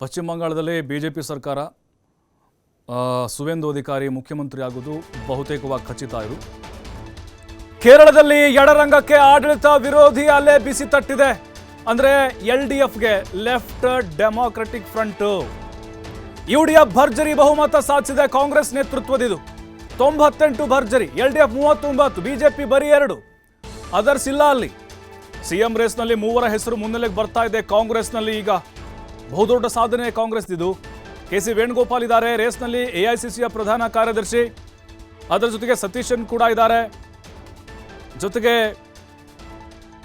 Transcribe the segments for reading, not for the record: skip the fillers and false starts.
ಪಶ್ಚಿಮ ಬಂಗಾಳದಲ್ಲಿ ಬಿಜೆಪಿ ಸರ್ಕಾರ ಸುವೇಂದು ಅಧಿಕಾರಿ ಮುಖ್ಯಮಂತ್ರಿ ಆಗುವುದು ಬಹುತೇಕವಾಗಿ ಖಚಿತ ಇದು. ಕೇರಳದಲ್ಲಿ ಎಡರಂಗಕ್ಕೆ ಆಡಳಿತ ವಿರೋಧಿ ಅಲೆ ಬಿಸಿ ತಟ್ಟಿದೆ. ಅಂದ್ರೆ LDFಗೆ ಲೆಫ್ಟ್ ಡೆಮಾಕ್ರೆಟಿಕ್ ಫ್ರಂಟ್. UDF ಭರ್ಜರಿ ಬಹುಮತ ಸಾಧಿಸಿದೆ ಕಾಂಗ್ರೆಸ್ ನೇತೃತ್ವದಿದು. 98 ಭರ್ಜರಿ, LDF 39, ಬಿಜೆಪಿ ಬರೀ 2. ಅದರ್ಸ್ ಇಲ್ಲ ಅಲ್ಲಿ. ಸಿಎಂ ರೇಸ್ನಲ್ಲಿ 3 ಹೆಸರು ಮುನ್ನೆಲೆಗೆ ಬರ್ತಾ ಇದೆ. ಕಾಂಗ್ರೆಸ್ನಲ್ಲಿ ಈಗ ಬಹುದೊಡ್ಡ ಸಾಧನೆ ಕಾಂಗ್ರೆಸ್ದಿದು. KC ವೇಣುಗೋಪಾಲ್ ಇದ್ದಾರೆ ರೇಸ್ನಲ್ಲಿ, AICCಯ ಪ್ರಧಾನ ಕಾರ್ಯದರ್ಶಿ. ಅದರ ಜೊತೆಗೆ ಸತೀಶನ್ ಕೂಡ ಇದ್ದಾರೆ, ಜೊತೆಗೆ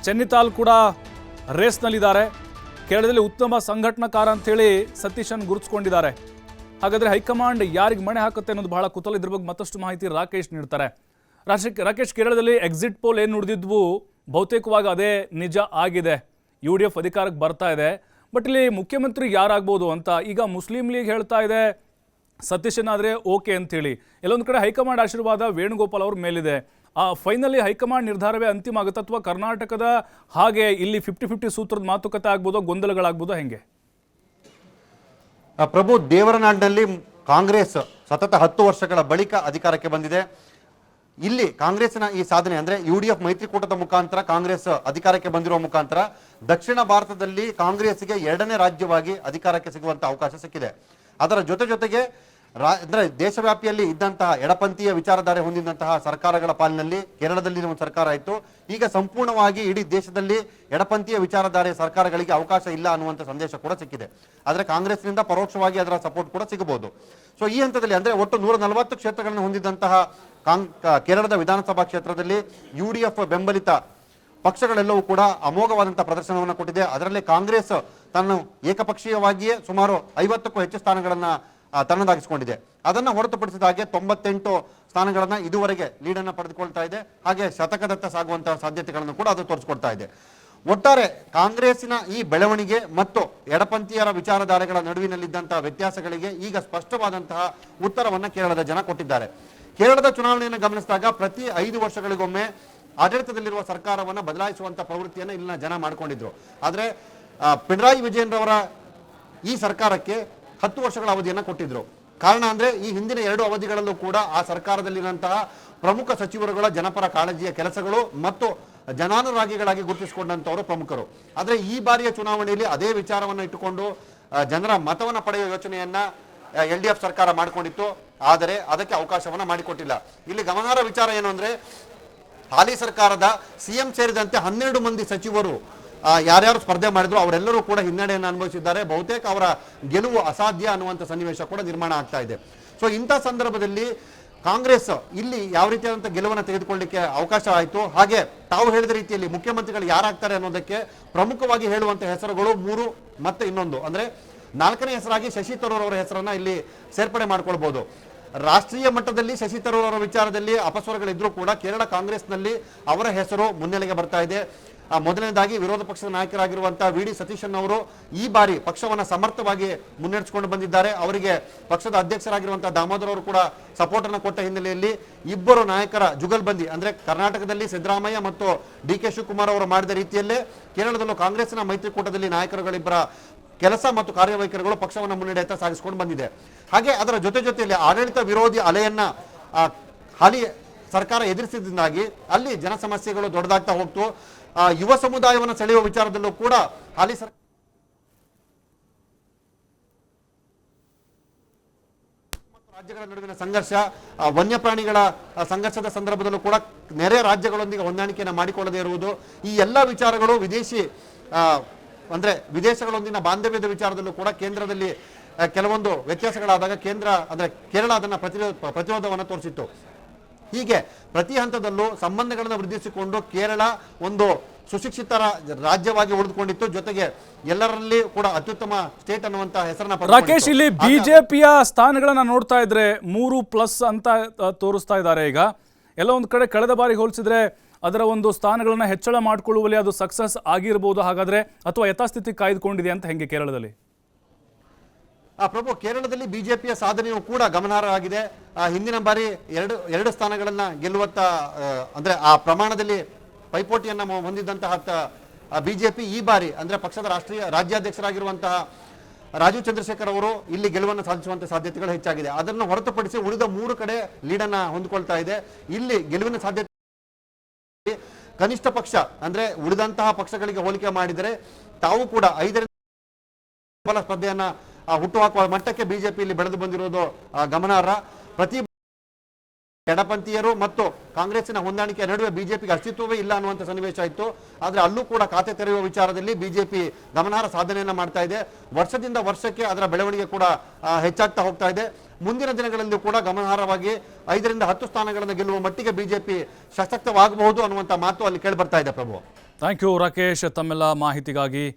ಚೆನ್ನಿತಾಲ್ ಕೂಡ ರೇಸ್ನಲ್ಲಿದ್ದಾರೆ. ಕೇರಳದಲ್ಲಿ ಉತ್ತಮ ಸಂಘಟನಾಕಾರ ಅಂತೇಳಿ ಸತೀಶನ್ ಗುರುತಿಸ್ಕೊಂಡಿದ್ದಾರೆ. ಹಾಗಾದರೆ ಹೈಕಮಾಂಡ್ ಯಾರಿಗೆ ಮಣೆ ಹಾಕುತ್ತೆ ಅನ್ನೋದು ಬಹಳ ಕುತೂಹಲ. ಇದ್ರ ಬಗ್ಗೆ ಮತ್ತಷ್ಟು ಮಾಹಿತಿ ರಾಕೇಶ್ ನೀಡ್ತಾರೆ. ರಾಕೇಶ್, ಕೇರಳದಲ್ಲಿ ಎಕ್ಸಿಟ್ ಪೋಲ್ ಏನು ನುಡಿದಿದ್ವು ಬಹುತೇಕವಾಗಿ ಅದೇ ನಿಜ ಆಗಿದೆ. UDF ಅಧಿಕಾರಕ್ಕೆ ಬರ್ತಾ ಇದೆ. ಬಟ್ ಇಲ್ಲಿ ಮುಖ್ಯಮಂತ್ರಿ ಯಾರಾಗ್ಬೋದು ಅಂತ ಈಗ ಮುಸ್ಲಿಂ ಲೀಗ್ ಹೇಳ್ತಾ ಇದೆ ಸತೀಶನ್ ಆದರೆ ಓಕೆ ಅಂತೇಳಿ. ಎಲ್ಲೊಂದು ಕಡೆ ಹೈಕಮಾಂಡ್ ಆಶೀರ್ವಾದ ವೇಣುಗೋಪಾಲ್ ಅವ್ರ ಮೇಲಿದೆ. ಫೈನಲಿ ಹೈಕಮಾಂಡ್ ನಿರ್ಧಾರವೇ ಅಂತಿಮ ಆಗುತ್ತೆ ಅಥವಾ ಕರ್ನಾಟಕದ ಹಾಗೆ ಇಲ್ಲಿ 50-50 ಸೂತ್ರದ ಮಾತುಕತೆ ಆಗ್ಬೋದೋ, ಗೊಂದಲಗಳಾಗ್ಬೋದೋ, ಹೆಂಗೆ? ಪ್ರಭು, ದೇವರನಾಡಿನಲ್ಲಿ ಕಾಂಗ್ರೆಸ್ ಸತತ 10 ವರ್ಷಗಳ ಬಳಿಕ ಅಧಿಕಾರಕ್ಕೆ ಬಂದಿದೆ. ಇಲ್ಲಿ ಕಾಂಗ್ರೆಸ್ನ ಈ ಸಾಧನೆ ಅಂದ್ರೆ UDF ಮೈತ್ರಿಕೂಟದ ಮುಖಾಂತರ ಕಾಂಗ್ರೆಸ್ ಅಧಿಕಾರಕ್ಕೆ ಬಂದಿರುವ ಮುಖಾಂತರ ದಕ್ಷಿಣ ಭಾರತದಲ್ಲಿ ಕಾಂಗ್ರೆಸ್ಗೆ 2ನೇ ರಾಜ್ಯವಾಗಿ ಅಧಿಕಾರಕ್ಕೆ ಸಿಗುವಂತ ಅವಕಾಶ ಸಿಕ್ಕಿದೆ. ಅದರ ಜೊತೆಗೆ ಅಂದ್ರೆ ದೇಶವ್ಯಾಪಿಯಲ್ಲಿ ಇದ್ದಂತಹ ಎಡಪಂಥೀಯ ವಿಚಾರಧಾರೆ ಹೊಂದಿದಂತಹ ಸರ್ಕಾರಗಳ ಪಾಲಿನಲ್ಲಿ ಕೇರಳದಲ್ಲಿ ಒಂದು ಸರ್ಕಾರ ಆಯಿತು. ಈಗ ಸಂಪೂರ್ಣವಾಗಿ ಇಡೀ ದೇಶದಲ್ಲಿ ಎಡಪಂಥೀಯ ವಿಚಾರಧಾರೆ ಸರ್ಕಾರಗಳಿಗೆ ಅವಕಾಶ ಇಲ್ಲ ಅನ್ನುವಂಥ ಸಂದೇಶ ಕೂಡ ಸಿಕ್ಕಿದೆ. ಆದರೆ ಕಾಂಗ್ರೆಸ್ನಿಂದ ಪರೋಕ್ಷವಾಗಿ ಅದರ ಸಪೋರ್ಟ್ ಕೂಡ ಸಿಗಬಹುದು. ಸೊ ಈ ಹಂತದಲ್ಲಿ ಅಂದ್ರೆ ಒಟ್ಟು 140 ಕ್ಷೇತ್ರಗಳನ್ನು ಹೊಂದಿದಂತಹ ಕೇರಳದ ವಿಧಾನಸಭಾ ಕ್ಷೇತ್ರದಲ್ಲಿ UDF ಬೆಂಬಲಿತ ಪಕ್ಷಗಳೆಲ್ಲವೂ ಕೂಡ ಅಮೋಘವಾದಂತಹ ಪ್ರದರ್ಶನವನ್ನು ಕೊಟ್ಟಿದೆ. ಅದರಲ್ಲಿ ಕಾಂಗ್ರೆಸ್ ತನ್ನ ಏಕಪಕ್ಷೀಯವಾಗಿಯೇ ಸುಮಾರು 50ಕ್ಕೂ ಹೆಚ್ಚು ಸ್ಥಾನಗಳನ್ನ ತನ್ನದಾಗಿಸಿಕೊಂಡಿದೆ. ಅದನ್ನು ಹೊರತುಪಡಿಸಿದ ಹಾಗೆ 98 ಸ್ಥಾನಗಳನ್ನ ಇದುವರೆಗೆ ಲೀಡನ್ನು ಪಡೆದುಕೊಳ್ತಾ ಇದೆ. ಹಾಗೆ ಶತಕದತ್ತ ಸಾಗುವಂತಹ ಸಾಧ್ಯತೆಗಳನ್ನು ಕೂಡ ಅದು ತೋರಿಸಿಕೊಡ್ತಾ ಇದೆ. ಒಟ್ಟಾರೆ ಕಾಂಗ್ರೆಸ್ಸಿನ ಈ ಬೆಳವಣಿಗೆ ಮತ್ತು ಎಡಪಂಥೀಯರ ವಿಚಾರಧಾರೆಗಳ ನಡುವಿನಲ್ಲಿದ್ದಂತಹ ವ್ಯತ್ಯಾಸಗಳಿಗೆ ಈಗ ಸ್ಪಷ್ಟವಾದಂತಹ ಉತ್ತರವನ್ನು ಕೇರಳದ ಜನ ಕೊಟ್ಟಿದ್ದಾರೆ. ಕೇರಳದ ಚುನಾವಣೆಯನ್ನು ಗಮನಿಸಿದಾಗ ಪ್ರತಿ 5 ವರ್ಷಗಳಿಗೊಮ್ಮೆ ಆಡಳಿತದಲ್ಲಿರುವ ಸರ್ಕಾರವನ್ನು ಬದಲಾಯಿಸುವಂತ ಪ್ರವೃತ್ತಿಯನ್ನು ಇಲ್ಲಿನ ಜನ ಮಾಡಿಕೊಂಡಿದ್ರು. ಆದರೆ ಪಿಣರಾಯಿ ವಿಜಯನ್ ರವರ ಈ ಸರ್ಕಾರಕ್ಕೆ 10 ವರ್ಷಗಳ ಅವಧಿಯನ್ನು ಕೊಟ್ಟಿದ್ರು. ಕಾರಣ ಅಂದ್ರೆ ಈ ಹಿಂದಿನ 2 ಅವಧಿಗಳಲ್ಲೂ ಕೂಡ ಆ ಸರ್ಕಾರದಲ್ಲಿರುವಂತಹ ಪ್ರಮುಖ ಸಚಿವರುಗಳ ಜನಪರ ಕಾಳಜಿಯ ಕೆಲಸಗಳು ಮತ್ತು ಜನಾನುರಾಗಿಗಳಾಗಿ ಗುರುತಿಸಿಕೊಂಡಂತವರು ಪ್ರಮುಖರು. ಆದರೆ ಈ ಬಾರಿಯ ಚುನಾವಣೆಯಲ್ಲಿ ಅದೇ ವಿಚಾರವನ್ನು ಇಟ್ಟುಕೊಂಡು ಜನರ ಮತವನ್ನು ಪಡೆಯುವ ಯೋಚನೆಯನ್ನ LDF ಸರ್ಕಾರ ಮಾಡಿಕೊಂಡಿತ್ತು. ಆದರೆ ಅದಕ್ಕೆ ಅವಕಾಶವನ್ನ ಮಾಡಿಕೊಟ್ಟಿಲ್ಲ. ಇಲ್ಲಿ ಗಮನಾರ್ಹ ವಿಚಾರ ಏನು ಅಂದ್ರೆ ಹಾಲಿ ಸರ್ಕಾರದ CM ಸೇರಿದಂತೆ 12 ಮಂದಿ ಸಚಿವರು ಯಾರ್ಯಾರು ಸ್ಪರ್ಧೆ ಮಾಡಿದ್ರು ಅವರೆಲ್ಲರೂ ಕೂಡ ಹಿನ್ನಡೆಯನ್ನು ಅನುಭವಿಸಿದ್ದಾರೆ. ಬಹುತೇಕ ಅವರ ಗೆಲುವು ಅಸಾಧ್ಯ ಅನ್ನುವಂಥ ಸನ್ನಿವೇಶ ಕೂಡ ನಿರ್ಮಾಣ ಆಗ್ತಾ ಇದೆ. ಸೊ ಇಂಥ ಸಂದರ್ಭದಲ್ಲಿ ಕಾಂಗ್ರೆಸ್ ಇಲ್ಲಿ ಯಾವ ರೀತಿಯಾದಂಥ ಗೆಲುವನ್ನು ತೆಗೆದುಕೊಳ್ಳಲಿಕ್ಕೆ ಅವಕಾಶ ಆಯಿತು. ಹಾಗೆ ತಾವು ಹೇಳಿದ ರೀತಿಯಲ್ಲಿ ಮುಖ್ಯಮಂತ್ರಿಗಳು ಯಾರಾಗ್ತಾರೆ ಅನ್ನೋದಕ್ಕೆ ಪ್ರಮುಖವಾಗಿ ಹೇಳುವಂಥ ಹೆಸರುಗಳು 3 ಮತ್ತೆ ಇನ್ನೊಂದು ಅಂದ್ರೆ 4ನೇ ಹೆಸರಾಗಿ ಶಶಿ ತರೂರ್ ಅವರ ಹೆಸರನ್ನ ಇಲ್ಲಿ ಸೇರ್ಪಡೆ ಮಾಡ್ಕೊಳ್ಬಹುದು. ರಾಷ್ಟ್ರೀಯ ಮಟ್ಟದಲ್ಲಿ ಶಶಿ ತರೂರ್ ಅವರ ವಿಚಾರದಲ್ಲಿ ಅಪಸ್ವರಗಳಿದ್ರೂ ಕೂಡ ಕೇರಳ ಕಾಂಗ್ರೆಸ್ನಲ್ಲಿ ಅವರ ಹೆಸರು ಮುನ್ನೆಲೆಗೆ ಬರ್ತಾ ಇದೆ. ಮೊದಲನೇದಾಗಿ ವಿರೋಧ ಪಕ್ಷದ ನಾಯಕರಾಗಿರುವಂತಹ VD ಸತೀಶನ್ ಅವರು ಈ ಬಾರಿ ಪಕ್ಷವನ್ನ ಸಮರ್ಥವಾಗಿ ಮುನ್ನಡೆಸಿಕೊಂಡು ಬಂದಿದ್ದಾರೆ. ಅವರಿಗೆ ಪಕ್ಷದ ಅಧ್ಯಕ್ಷರಾಗಿರುವಂತಹ ದಾಮೋದರ್ ಅವರು ಕೂಡ ಸಪೋರ್ಟ್ ಅನ್ನು ಕೊಟ್ಟ ಹಿನ್ನೆಲೆಯಲ್ಲಿ ಇಬ್ಬರು ನಾಯಕರ ಜುಗಲ್ಬಂದಿ ಅಂದ್ರೆ ಕರ್ನಾಟಕದಲ್ಲಿ ಸಿದ್ದರಾಮಯ್ಯ ಮತ್ತು DK ಶಿವಕುಮಾರ್ ಅವರು ಮಾಡಿದ ರೀತಿಯಲ್ಲೇ ಕೇರಳದಲ್ಲೂ ಕಾಂಗ್ರೆಸ್ನ ಮೈತ್ರಿಕೂಟದಲ್ಲಿ ನಾಯಕರುಗಳಿಬ್ಬರ ಕೆಲಸ ಮತ್ತು ಕಾರ್ಯವೈಖರಿಗಳು ಪಕ್ಷವನ್ನು ಮುನ್ನಡೆಯತ್ತ ಸಾಗಿಸಿಕೊಂಡು ಬಂದಿದೆ. ಹಾಗೆ ಅದರ ಜೊತೆಯಲ್ಲಿ ಆಡಳಿತ ವಿರೋಧಿ ಅಲೆಯನ್ನ ಹಾಲಿ ಸರ್ಕಾರ ಎದುರಿಸಿದಿಂದಾಗಿ ಅಲ್ಲಿ ಜನ ಸಮಸ್ಯೆಗಳು ದೊಡ್ಡದಾಗ್ತಾ ಹೋಗ್ತು. ಯುವ ಸಮುದಾಯವನ್ನು ಸೆಳೆಯುವ ವಿಚಾರದಲ್ಲೂ ಕೂಡ ಹಾಲಿ ರಾಜ್ಯಗಳ ನಡುವಿನ ಸಂಘರ್ಷ, ವನ್ಯಪ್ರಾಣಿಗಳ ಸಂಘರ್ಷದ ಸಂದರ್ಭದಲ್ಲೂ ಕೂಡ ನೆರೆ ರಾಜ್ಯಗಳೊಂದಿಗೆ ಹೊಂದಾಣಿಕೆಯನ್ನು ಮಾಡಿಕೊಳ್ಳದೇ ಇರುವುದು, ಈ ಎಲ್ಲ ವಿಚಾರಗಳು ಅಂದ್ರೆ ವಿದೇಶಗಳೊಂದಿನ ಬಾಂಧವ್ಯದ ವಿಚಾರದಲ್ಲೂ ಕೂಡ ಕೇಂದ್ರದಲ್ಲಿ ಕೆಲವೊಂದು ವ್ಯತ್ಯಾಸಗಳಾದಾಗ ಕೇರಳ ಅದನ್ನ ಪ್ರತಿರೋಧವನ್ನು ತೋರಿಸಿತ್ತು. ಹೀಗೆ ಪ್ರತಿ ಹಂತದಲ್ಲೂ ಸಂಬಂಧಗಳನ್ನು ವೃದ್ಧಿಸಿಕೊಂಡು ಕೇರಳ ಒಂದು ಸುಶಿಕ್ಷಿತರ ರಾಜ್ಯವಾಗಿ ಉಳಿದುಕೊಂಡಿತ್ತು. ಜೊತೆಗೆ ಎಲ್ಲರಲ್ಲಿ ಕೂಡ ಅತ್ಯುತ್ತಮ ಸ್ಟೇಟ್ ಅನ್ನುವಂತ ಹೆಸರನ್ನ. ರಾಕೇಶ್, ಇಲ್ಲಿ ಬಿಜೆಪಿಯ ಸ್ಥಾನಗಳನ್ನ ನೋಡ್ತಾ ಇದ್ರೆ 3+ ಅಂತ ತೋರಿಸ್ತಾ ಇದ್ದಾರೆ. ಈಗ ಎಲ್ಲ ಒಂದು ಕಡೆ ಕಳೆದ ಬಾರಿ ಹೋಲಿಸಿದ್ರೆ ಅದರ ಒಂದು ಸ್ಥಾನಗಳನ್ನ ಹೆಚ್ಚಳ ಮಾಡಿಕೊಳ್ಳುವಲ್ಲಿ ಅದು ಸಕ್ಸಸ್ ಆಗಿರಬಹುದು ಹಾಗಾದ್ರೆ, ಅಥವಾ ಯಥಾಸ್ಥಿತಿ ಕಾಯ್ದುಕೊಂಡಿದೆ ಅಂತ ಹೆಂಗೆ ಕೇರಳದಲ್ಲಿ? ಪ್ರಭು, ಕೇರಳದಲ್ಲಿ ಬಿಜೆಪಿಯ ಸಾಧನೆಯು ಕೂಡ ಗಮನಾರ್ಹವಾಗಿದೆ. ಹಿಂದಿನ ಬಾರಿ 2 ಸ್ಥಾನಗಳನ್ನ ಗೆಲ್ಲುವಂತ ಅಂದ್ರೆ ಆ ಪ್ರಮಾಣದಲ್ಲಿ ಪೈಪೋಟಿಯನ್ನ ಹೊಂದಿದ್ದಂತಹ ಬಿಜೆಪಿ ಈ ಬಾರಿ ಅಂದ್ರೆ ಪಕ್ಷದ ರಾಜ್ಯಾಧ್ಯಕ್ಷರಾಗಿರುವಂತಹ ರಾಜೀವ್ ಚಂದ್ರಶೇಖರ್ ಅವರು ಇಲ್ಲಿ ಗೆಲುವನ್ನು ಸಾಧಿಸುವಂತ ಸಾಧ್ಯತೆಗಳು ಹೆಚ್ಚಾಗಿದೆ. ಅದನ್ನು ಹೊರತುಪಡಿಸಿ ಉಳಿದ 3 ಕಡೆ ಲೀಡನ್ನ ಹೊಂದಿಕೊಳ್ತಾ ಇದೆ. ಇಲ್ಲಿ ಗೆಲುವಿನ ಸಾಧ್ಯತೆ ಕನಿಷ್ಠ ಪಕ್ಷ ಅಂದ್ರೆ ಉಳಿದಂತಹ ಪಕ್ಷಗಳಿಗೆ ಹೋಲಿಕೆ ಮಾಡಿದರೆ ತಾವು ಕೂಡ 5ರಿಂದ ಸ್ಪರ್ಧೆಯನ್ನ ಹುಟ್ಟುಹಾಕುವ ಮಟ್ಟಕ್ಕೆ ಬಿಜೆಪಿಯಲ್ಲಿ ಬೆಳೆದು ಬಂದಿರುವುದು ಗಮನಾರ್ಹ. ಪ್ರತಿ ಎಡಪಂಥೀಯರು ಮತ್ತು ಕಾಂಗ್ರೆಸ್ಸಿನ ಹೊಂದಾಣಿಕೆಯ ನಡುವೆ ಬಿಜೆಪಿಗೆ ಅಸ್ತಿತ್ವವೇ ಇಲ್ಲ ಅನ್ನುವಂಥ ಸನ್ನಿವೇಶ ಇತ್ತು. ಆದರೆ ಅಲ್ಲೂ ಕೂಡ ಖಾತೆ ತೆರೆಯುವ ವಿಚಾರದಲ್ಲಿ ಬಿಜೆಪಿ ಗಮನಾರ್ಹ ಸಾಧನೆಯನ್ನ ಮಾಡ್ತಾ ಇದೆ. ವರ್ಷದಿಂದ ವರ್ಷಕ್ಕೆ ಅದರ ಬೆಳವಣಿಗೆ ಕೂಡ ಹೆಚ್ಚಾಗ್ತಾ ಹೋಗ್ತಾ ಇದೆ. ಮುಂದಿನ ದಿನಗಳಲ್ಲಿ ಕೂಡ ಗಮನಾರ್ಹವಾಗಿ 5ರಿಂದ 10 ಸ್ಥಾನಗಳನ್ನು ಗೆಲ್ಲುವ ಮಟ್ಟಿಗೆ ಬಿಜೆಪಿ ಸಶಕ್ತವಾಗಬಹುದು ಅನ್ನುವಂಥ ಮಾತು ಅಲ್ಲಿ ಕೇಳಿ ಬರ್ತಾ ಇದೆ. ಪ್ರಭು, ಥ್ಯಾಂಕ್ ಯು ರಾಕೇಶ್, ತಮ್ಮೆಲ್ಲ ಮಾಹಿತಿಗಾಗಿ.